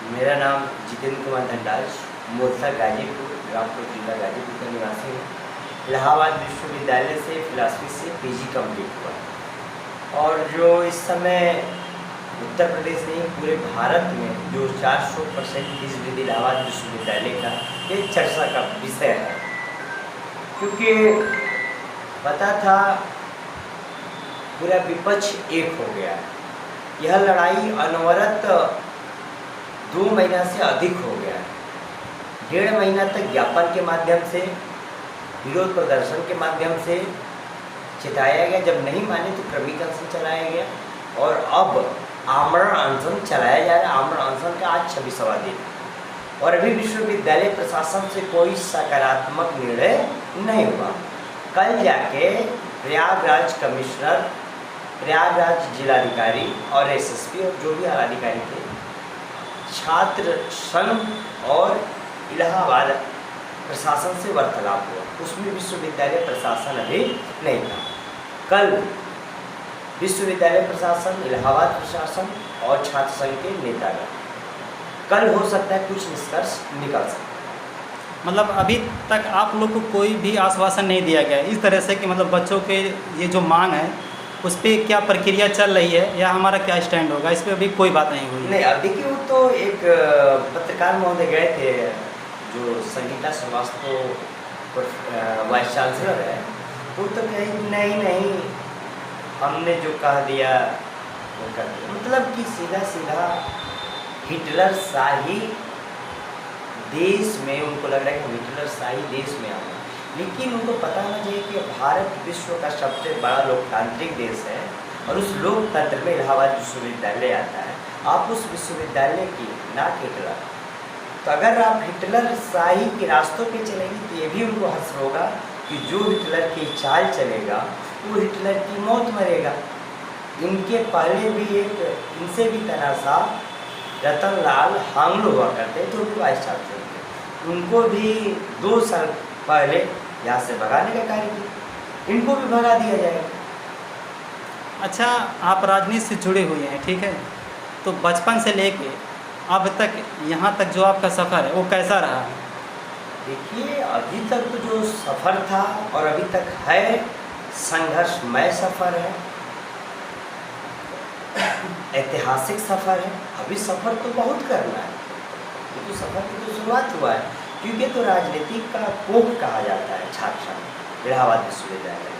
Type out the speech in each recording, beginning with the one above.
मेरा नाम जितेंद्र कुमार धनराज, मोरसा गाजीपुर, रामपुर जिला गाजीपुर का निवासी हूँ। इलाहाबाद विश्वविद्यालय से फिलासफी से पीजी कंप्लीट हुआ और जो इस समय उत्तर प्रदेश नहीं पूरे भारत में जो 400% फीस वृद्धि इलाहाबाद विश्वविद्यालय का ये चर्चा का विषय है, क्योंकि पता था पूरा विपक्ष एक हो गया। यह लड़ाई अनवरत 2 महीना से अधिक हो गया है। 1.5 महीना तक ज्ञापन के माध्यम से, विरोध प्रदर्शन के माध्यम से चिताया गया, जब नहीं माने तो क्रमिक अनशन चलाया गया और अब आमरण अनशन चलाया जा रहा है। आमरण अनशन का आज 26वां दिन और अभी विश्वविद्यालय प्रशासन से कोई सकारात्मक निर्णय नहीं हुआ। कल जाके प्रयागराज कमिश्नर, प्रयागराज जिलाधिकारी और एसएसपी और जो भी आलाधिकारी थे, छात्र संघ और इलाहाबाद प्रशासन से वार्तालाप हुआ। उसमें विश्वविद्यालय प्रशासन अभी नहीं था। कल विश्वविद्यालय प्रशासन, इलाहाबाद प्रशासन और छात्र संघ के नेतागण, कल हो सकता है कुछ निष्कर्ष निकल सकता है। मतलब अभी तक आप लोग को कोई भी आश्वासन नहीं दिया गया इस तरह से कि मतलब बच्चों के ये जो मांग है उस पर क्या प्रक्रिया चल रही है या हमारा क्या स्टैंड होगा, इस पर अभी कोई बात नहीं हुई? नहीं, अब देखिए वो तो एक पत्रकार महोदय गए थे, जो संगीता श्रीवास्तव वाइस चांसलर है, वो तो कहीं नहीं हमने जो कह दिया वो कर दिया। मतलब कि सीधा सीधा हिटलर शाही देश में उनको लग रहा है कि हिटलर शाही देश में आ गए, लेकिन उनको पता होना चाहिए कि भारत विश्व का सबसे बड़ा लोकतांत्रिक देश है और उस लोकतंत्र में इलाहाबाद विश्वविद्यालय आता है। आप उस विश्वविद्यालय की ना हिटलर, तो अगर आप हिटलर शाही के रास्तों पे चलेंगे तो ये भी उनको हर्ष होगा कि जो हिटलर की चाल चलेगा वो हिटलर की मौत मरेगा। इनके पहले भी इनसे भी तनासा रतनलाल हांगलू हुआ करते तो भी वाइस चांसलर थे, उनको भी 2 साल पहले यहाँ से भगाने का कार्य किया, इनको भी भगा दिया जाएगा। अच्छा, आप राजनीति से जुड़े हुए हैं, ठीक है, तो बचपन से लेके अब तक यहाँ तक जो आपका सफ़र है वो कैसा रहा? देखिए, अभी तक तो जो सफ़र था और अभी तक है संघर्षमय सफ़र है, ऐतिहासिक सफ़र है। अभी सफ़र तो बहुत करना है, ये तो सफ़र की तो शुरुआत हुआ है, क्योंकि तो राजनीति का कोख कहा जाता है छात्र संघ इलाहाबाद विश्वविद्यालय।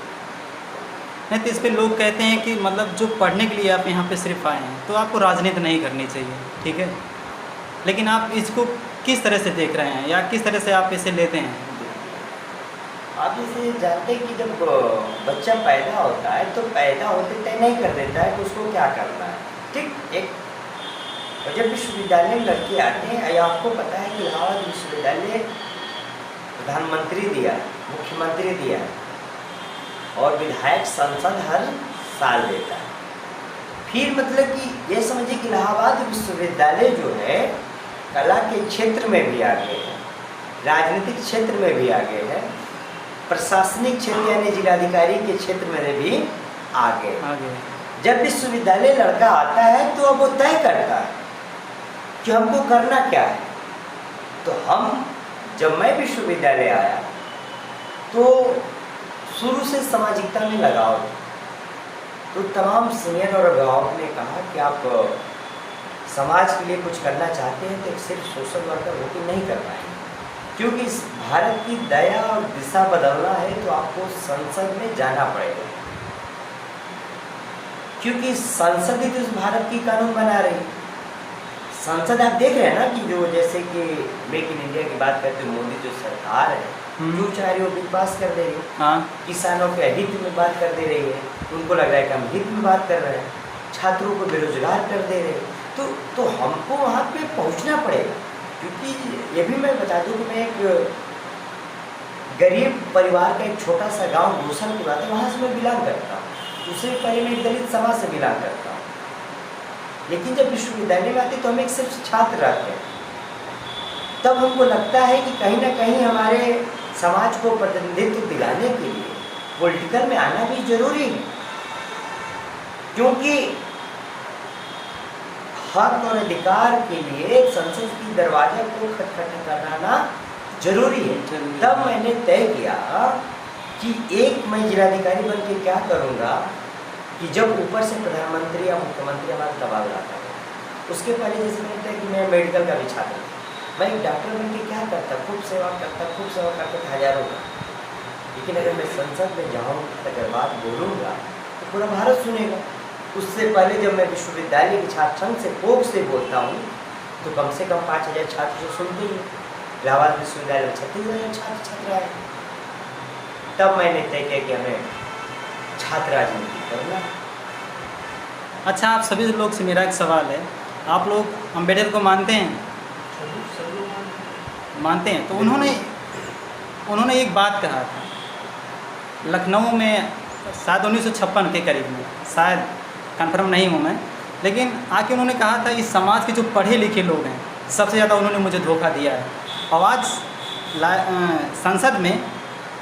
नहीं तो इस पर लोग कहते हैं कि मतलब जो पढ़ने के लिए आप यहाँ पे सिर्फ आए हैं तो आपको राजनीति नहीं करनी चाहिए, ठीक है, लेकिन आप इसको किस तरह से देख रहे हैं या किस तरह से आप इसे लेते हैं? आप इसे जानते हैं कि जब बच्चा पैदा होता है तो पैदा होते तय नहीं कर देता है कि उसको क्या करना है, ठीक। एक और जब विश्वविद्यालय में लड़के आते हैं, या आपको पता है कि इलाहाबाद विश्वविद्यालय प्रधानमंत्री दिया, मुख्यमंत्री दिया और विधायक संसद हर साल देता है। फिर मतलब कि ये समझिए कि इलाहाबाद विश्वविद्यालय जो है कला के क्षेत्र में भी आगे है, राजनीतिक क्षेत्र में भी आगे है, प्रशासनिक क्षेत्र यानी जिलाधिकारी के क्षेत्र में भी आगे। जब विश्वविद्यालय लड़का आता है तो अब वो तय करता है कि हमको करना क्या है। तो जब मैं विश्वविद्यालय आया तो शुरू से सामाजिकता में लगाव, तो तमाम सीनियर और अभिभावक ने कहा कि आप समाज के लिए कुछ करना चाहते हैं तो सिर्फ सोशल वर्कर होकर नहीं कर पाएंगे, क्योंकि इस भारत की दया और दिशा बदलना है तो आपको संसद में जाना पड़ेगा, क्योंकि संसद ही तो इस भारत की कानून बना रही है। संसद आप देख रहे हैं ना कि जो जैसे कि मेक इन इंडिया की बात करते मोदी जो सरकार है जो चाह रही है वो बिल पास कर दे रही है। हाँ, किसानों के हित में बात कर दे रही है, उनको लग रहा है कि हम हित में बात कर रहे हैं, छात्रों को बेरोजगार कर दे रहे हैं। तो हमको वहाँ पे पहुँचना पड़ेगा, क्योंकि ये भी मैं बता दूँ कि मैं एक गरीब परिवार का एक छोटा सा गांव गोसन की बात है, वहाँ से मैं बिलोंग करता हूँ। उससे पहले मैं एक दलित समाज से बिलोंग करता हूँ, लेकिन जब विश्वविद्यालय में आते तो हम एक सिर्फ छात्र रहते हैं, तब हमको लगता है कि कहीं ना कहीं हमारे समाज को प्रतिनिधित्व दिलाने के लिए पॉलिटिकल में आना भी जरूरी है, क्योंकि हक और अधिकार के लिए संसद की दरवाजे को खटखटाना जरूरी है। जरूरी। तब मैंने तय किया कि एक मैं जिलाधिकारी बन के क्या करूँगा कि जब ऊपर से प्रधानमंत्री या मुख्यमंत्री हमारा दबाव लाता है, उसके पहले जैसे मैंने तय कि मैं मेडिकल का भी छात्र हूँ, मैं एक डॉक्टर बन के क्या करता, खूब सेवा करता हजारों का। लेकिन अगर मैं संसद में जाऊँ अगर बात बोलूँगा तो पूरा भारत सुनेगा। उससे पहले जब मैं विश्वविद्यालय के छात्र संघ से कोक से बोलता हूँ तो कम से कम 5000 छात्र तो सुनते ही। इलाहाबाद विश्वविद्यालय में 36,000 छात्र आए। तब मैंने तय किया कि हमें छात्र राजनीति करना। अच्छा, आप सभी लोग से मेरा एक सवाल है, आप लोग अम्बेडकर को मानते हैं? मानते हैं। तो उन्होंने एक बात कहा था लखनऊ में, शायद 1956 के करीब में, शायद कंफर्म नहीं हूँ मैं, लेकिन आके उन्होंने कहा था इस समाज के जो पढ़े लिखे लोग हैं सबसे ज़्यादा उन्होंने मुझे धोखा दिया है। और आज संसद में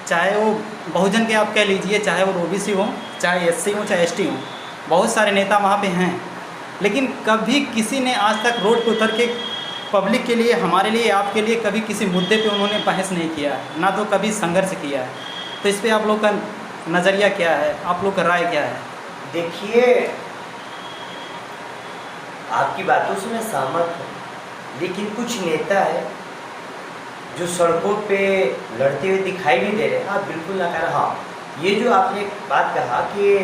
चाहे वो बहुजन के आप कह लीजिए, चाहे वो ओबीसी हों, चाहे एससी हों, चाहे एसटी हों, बहुत सारे नेता वहाँ पे हैं, लेकिन कभी किसी ने आज तक रोड पे उतर के पब्लिक के लिए, हमारे लिए, आपके लिए कभी किसी मुद्दे पे उन्होंने बहस नहीं किया, ना तो कभी संघर्ष किया है। तो इस पर आप लोग का नज़रिया क्या है, आप लोग का राय क्या है? देखिए, आपकी बातों से मैं सहमत हूँ, लेकिन कुछ नेता है जो सड़कों पे लड़ते हुए दिखाई भी दे रहे हैं। हाँ, बिल्कुल ना कहना। हाँ, ये जो आपने एक बात कहा कि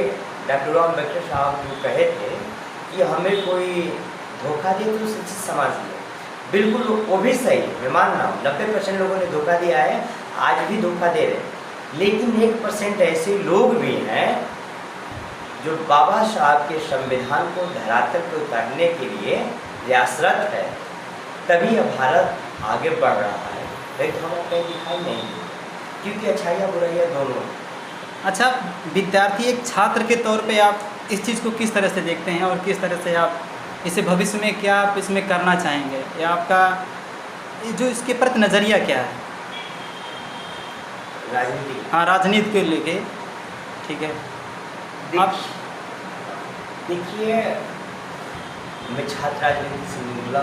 डॉक्टर अम्बेडकर साहब जो कहे थे कि हमें कोई धोखा दे तो सच्ची समाज में, बिल्कुल वो भी सही है, मैं मान रहा हूँ। 90% लोगों ने धोखा दिया है, आज भी धोखा दे रहे हैं, लेकिन 1% ऐसे लोग भी हैं जो बाबा साहब के संविधान को धरातल पर उतारने के लिए प्रयासरत है, तभी अब भारत आगे बढ़ रहा है। नहीं तो हमें कहीं दिखाई नहीं, क्योंकि अच्छाइयाँ बुराइयाँ दोनों। अच्छा, विद्यार्थी एक छात्र के तौर पे आप इस चीज़ को किस तरह से देखते हैं और किस तरह से आप इसे भविष्य में क्या आप इसमें करना चाहेंगे, या आपका जो इसके प्रति नज़रिया क्या है? राजनीति, हाँ, राजनीति को लेके, ठीक है। आप देखिए, मैं छात्र राजनीति से निकला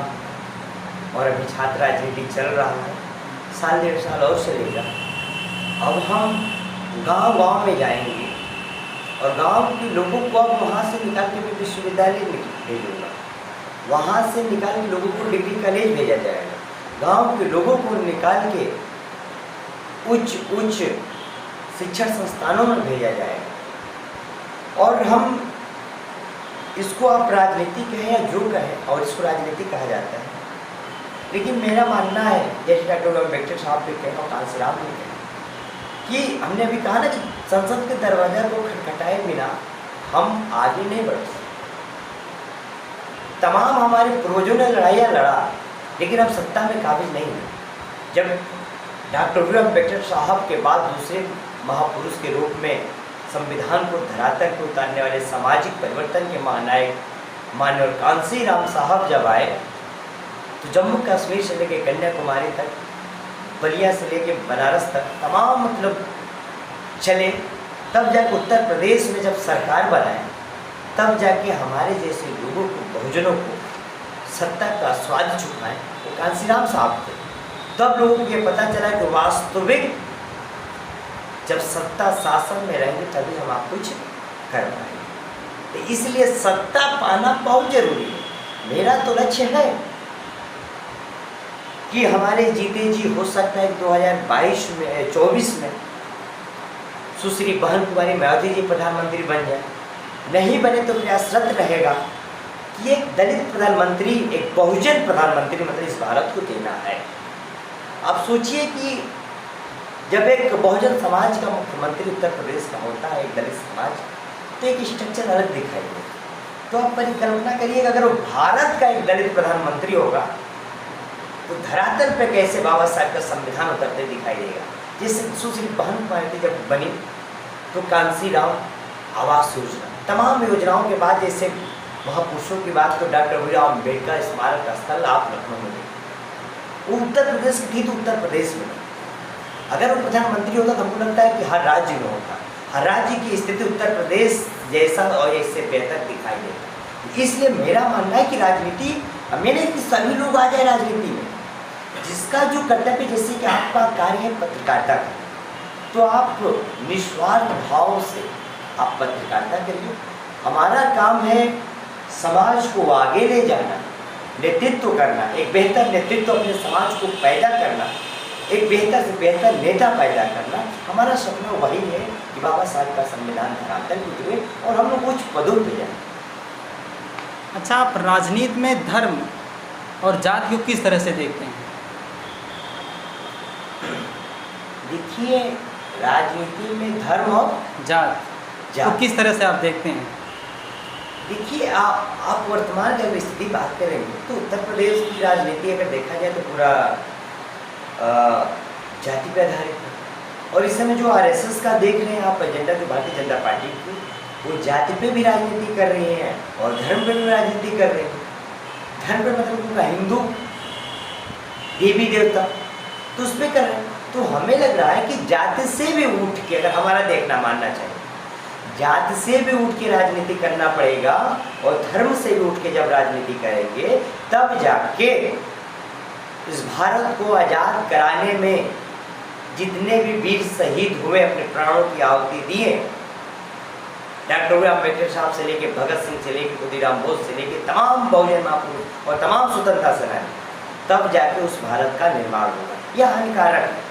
और अभी छात्र राजनीति चल रहा है, साल 1.5 साल और चलेगा। अब हम गांव-गांव में जाएंगे और गांव के लोगों को अब वहाँ से निकाल के मैं विश्वविद्यालय में भेजूँगा, वहाँ से निकाल के लोगों को डिग्री कॉलेज भेजा जाएगा, गांव के लोगों को निकाल के उच्च शिक्षण संस्थानों में भेजा जाएगा। और हम इसको आप राजनीति कहें या जो कहें, और इसको राजनीति कहा जाता है, लेकिन मेरा मानना है, जैसे डॉक्टर अम्बेडकर साहब ने कहा और कांसीराम ने कहा कि हमने अभी कहा ना कि संसद के दरवाजा को खटखटाए बिना हम आगे नहीं बढ़ सकते। तमाम हमारे पूर्वजों ने लड़ाइयाँ लड़ा, लेकिन हम सत्ता में काबिज नहीं हुए। जब डॉक्टर अम्बेडकर साहब के बाद दूसरे महापुरुष के रूप में संविधान को धरातल पर उतारने वाले सामाजिक परिवर्तन के महानायक माननीय कांसीराम साहब जब आए, तो जम्मू कश्मीर से लेकर कन्याकुमारी तक, बलिया से लेकर बनारस तक तमाम मतलब चले। तब जाके उत्तर प्रदेश में जब सरकार बनाए, तब जाके हमारे जैसे लोगों को, बहुजनों को सत्ता का स्वाद चुकाएं, वो कांसीराम साहब थे। तब लोगों को ये पता चला कि वास्तविक जब सत्ता शासन में रहेंगे तभी हम आप कुछ कर पाएंगे। तो इसलिए सत्ता पाना बहुत जरूरी है। मेरा तो लक्ष्य है कि हमारे जीते जी हो सकता है 2024 में सुश्री बहन कुमारी मायावती जी प्रधानमंत्री बन जाए, नहीं बने तो प्रयासरत रहेगा कि एक दलित प्रधानमंत्री, एक बहुजन प्रधानमंत्री मतलब इस भारत को देना है। आप सोचिए कि जब एक बहुजन समाज का मुख्यमंत्री उत्तर प्रदेश का होता है, एक दलित समाज, तो एक स्ट्रक्चर अलग दिखाई देगा। तो आप परिकल्पना करिएगा अगर वो भारत का एक दलित प्रधानमंत्री होगा तो धरातल पे कैसे बाबा साहब का संविधान उतरते दिखाई देगा। जैसे सुश्री बहन कुमारी जब बनी तो कांसीराम आवास योजना, तमाम योजनाओं के बाद जैसे महापुरुषों की बात तो डॉक्टर भीमराव अम्बेडकर स्मारक स्थल आप लखनऊ में देखिए, वो उत्तर प्रदेश की थी तो उत्तर प्रदेश में, अगर वो प्रधानमंत्री होता तो हमको लगता है कि हर राज्य में होता। हर राज्य की स्थिति उत्तर प्रदेश जैसा और इससे बेहतर दिखाई देता। इसलिए मेरा मानना है कि राजनीति, मैंने कि सभी लोग आ जाए राजनीति में, जिसका जो कर्तव्य, जैसे कि आपका कार्य है पत्रकारिता का, तो आप निस्वार्थ भाव से आप पत्रकारिता करिए। हमारा काम है समाज को आगे ले जाना, नेतृत्व करना, एक बेहतर नेतृत्व अपने समाज को पैदा करना, एक बेहतर से बेहतर नेता पैदा करना। हमारा सपना वही है कि बाबा साहब का संविधान धरातल पे उतरे और हम लोग उच्च पदों पे जाएं। अच्छा, आप राजनीति में धर्म और जाति को किस तरह से देखते हैं? देखिए, राजनीति में धर्म और जात जात। तो किस तरह से आप देखते हैं? देखिए, आप वर्तमान की अगर स्थिति बात करेंगे तो उत्तर प्रदेश की राजनीति अगर देखा जाए तो पूरा जाति पे आधारित है। और इस समय जो आरएसएस का देख रहे हैं आप एजेंडा, जो भारतीय जनता पार्टी की, वो जाति पे भी राजनीति कर रही हैं और धर्म पे भी राजनीति कर रहे हैं। धर्म पे मतलब उनका हिंदू देवी देवता, तो उस पर कर रहे हैं। तो हमें लग रहा है कि जाति से भी उठ के, अगर हमारा देखना मानना चाहिए, जाति से भी उठ के राजनीति करना पड़ेगा और धर्म से भी उठ के जब राजनीति करेंगे तब जाके इस भारत को आज़ाद कराने में जितने भी वीर शहीद हुए, अपने प्राणों की आहुति दिए, डॉक्टर बी आर अम्बेडकर साहब से लेके भगत सिंह से लेके खुदीराम बोस से लेके तमाम बहुजन महापुरुष और तमाम स्वतंत्रता सेनानी, तब जाके उस भारत का निर्माण होगा। यह हानिकारक है।